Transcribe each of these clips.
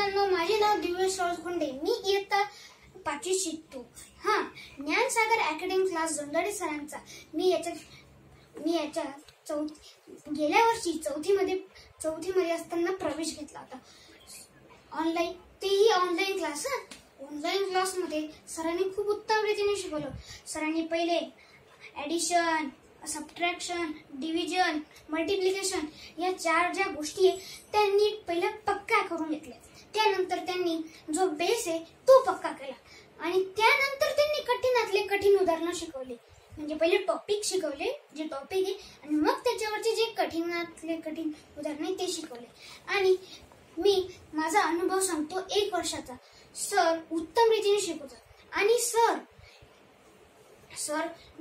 मुलांनो, माझे नाव दिव्येश राजखोंडे. मी इयत्ता 5वी शिकतो. ज्ञानसागर अकॅडमी क्लास जोंधळे सरांचा मी याच्या गेल्या वर्षी चौथीमध्ये असताना प्रवेश घेतला होता. तेही ऑनलाईन क्लास. ऑनलाईन क्लासमध्ये सरांनी खूप उत्तम रीतीने शिकवलं. सरांनी पहिले ॲडिशन, सबट्रॅक्शन, डिव्हिजन, मल्टिप्लिकेशन या चार ज्या गोष्टी आहे त्यांनी पहिल्या पक्का करून घेतल्या. त्यानंतर त्यांनी जो बेस आहे तो पक्का केला आणि त्यानंतर त्यांनी कठीणातले कठीण उदाहरणं शिकवले. म्हणजे पहिले टॉपिक शिकवले, जे टॉपिक आहे, आणि मग त्याच्यावरचे जे कठीणातले कठीण उदाहरणे ते शिकवले. आणि मी माझा अनुभव सांगतो 1 वर्षाचा. सर उत्तम रीतीने शिकवतात आणि सर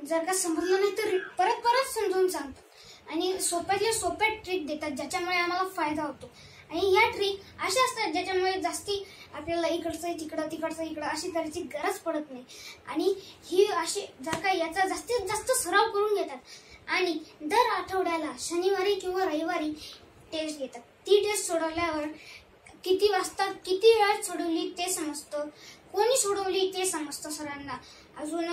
जर का समजलं नाही तर परत समजून सांगतात आणि सोप्यातल्या सोप्या ट्रिक देतात ज्याच्यामुळे आम्हाला फायदा होतो. आणि या ट्रिक अशा असतात ज्याच्यामुळे जास्ती आपल्याला इकडचं तिकडचं अशी करायची गरज पडत नाही. आणि ही अशी जर का याचा जास्तीत जास्त सराव करून घेतात आणि दर आठवड्याला शनिवारी किंवा रविवारी टेस्ट घेतात. ती टेस्ट सोडवल्यावर किती वाजता किती वेळात सोडवली ते समजतं, कोणी सोडवली ते समजतं सरांना, अजून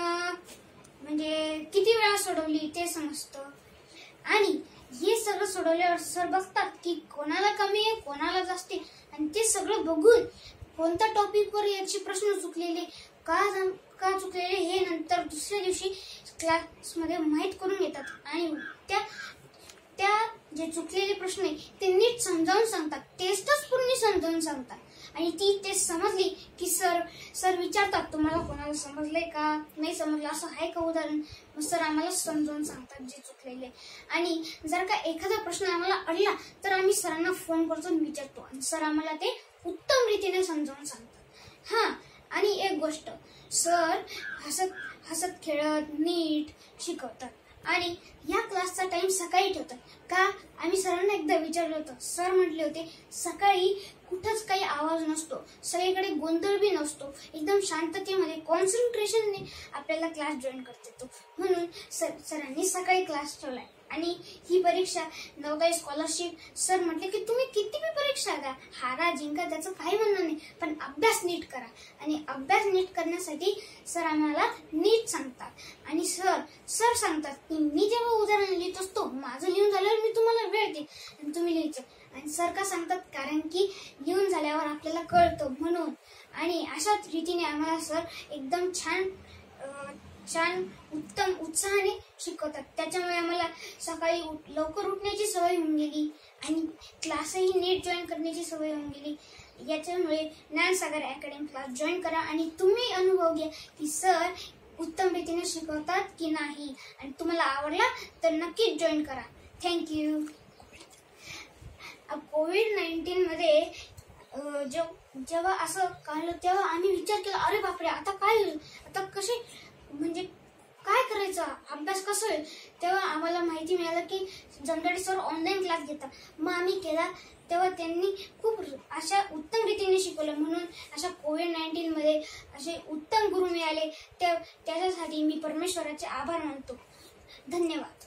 म्हणजे किती वेळा सोडवली ते समजतं. आणि हे सगळं सोडवल्यावर सर बघतात की कोणाला कमी आहे कोणाला जास्त आहे आणि ते सगळं बघून कोणत्या टॉपिकवर याचे प्रश्न चुकलेले का चुकलेले हे नंतर दुसऱ्या दिवशी क्लासमध्ये माहीत करून घेतात आणि त्या जे चुकलेले प्रश्न आहे ते नीट समजावून सांगतात. टेस्टच पूर्ण समजावून सांगतात आणि ती टेस्ट समजली की सर विचारतात तुम्हाला कोणाला समजलंय का नाही समजलं, असं आहे का उदाहरण. मग सर आम्हाला समजावून सांगतात जे चुकलेले. आणि जर का एखादा प्रश्न आम्हाला अडला तर आम्ही सरांना फोन करतो विचारतो आणि सर आम्हाला ते उत्तम रीतीने समजावून सांगतात. आणि एक गोष्ट, सर हसत खेळत नीट शिकवतात. आणि या क्लासचा टाइम सकाळी ठेवतात का, आम्ही सरांना एकदा विचारलं होतं. सर म्हटले होते सकाळी कुठंच काही आवाज नसतो, सगळीकडे गोंधळ बी नसतो, एकदम शांततेमध्ये कॉन्सन्ट्रेशनने आपल्याला क्लास जॉईन करता येतो. म्हणून सरांनी सकाळी क्लास ठेवलाय. आणि ही परीक्षा नवोदय स्कॉलरशिप, सर म्हटले की तुम्ही किती बी परीक्षा द्या, हारा जिंका त्याचं काही म्हणणं नाही, पण अभ्यास नीट करा. आणि अभ्यास नीट करण्यासाठी सर आम्हाला नीट सांगतात. आणि सर सांगतात की मी जेव्हा उदाहरण लिहित असतो माझं लिहून झाल्यावर मी तुम्हाला वेळ देईन आणि तुम्ही लिहायचं. आणि सर का सांगतात, कारण की लिहून झाल्यावर आपल्याला कळतं म्हणून. आणि अशाच रीतीने आम्हाला सर एकदम छान उत्तम उत्साहाने शिकवतात. त्याच्यामुळे आम्हाला सकाळी लवकर उठण्याची सवय होऊन गेली आणि क्लासही नीट जॉईन करण्याची सवय होऊन गेली. याच्यामुळे ज्ञानसागर अकॅडमी क्लास जॉईन करा आणि तुम्ही अनुभव घ्या की सर उत्तम रीतीने शिकवतात की नाही. आणि तुम्हाला आवडला तर नक्कीच जॉईन करा. थँक्यू. कोविड-19 मध्ये जेव्हा असं कळलं तेव्हा आम्ही विचार केला, अरे बापरे आता काय होईल, आता कसे म्हणजे काय करायचं, अभ्यास कसं होईल. तेव्हा आम्हाला माहिती मिळालं की जोंधळे सर ऑनलाईन क्लास घेतात. मग आम्ही केला तेव्हा त्यांनी खूप अशा उत्तम रीतीने शिकवलं. म्हणून अशा कोविड-19 मध्ये असे उत्तम गुरु मिळाले त्याच्यासाठी मी परमेश्वराचे आभार मानतो. धन्यवाद.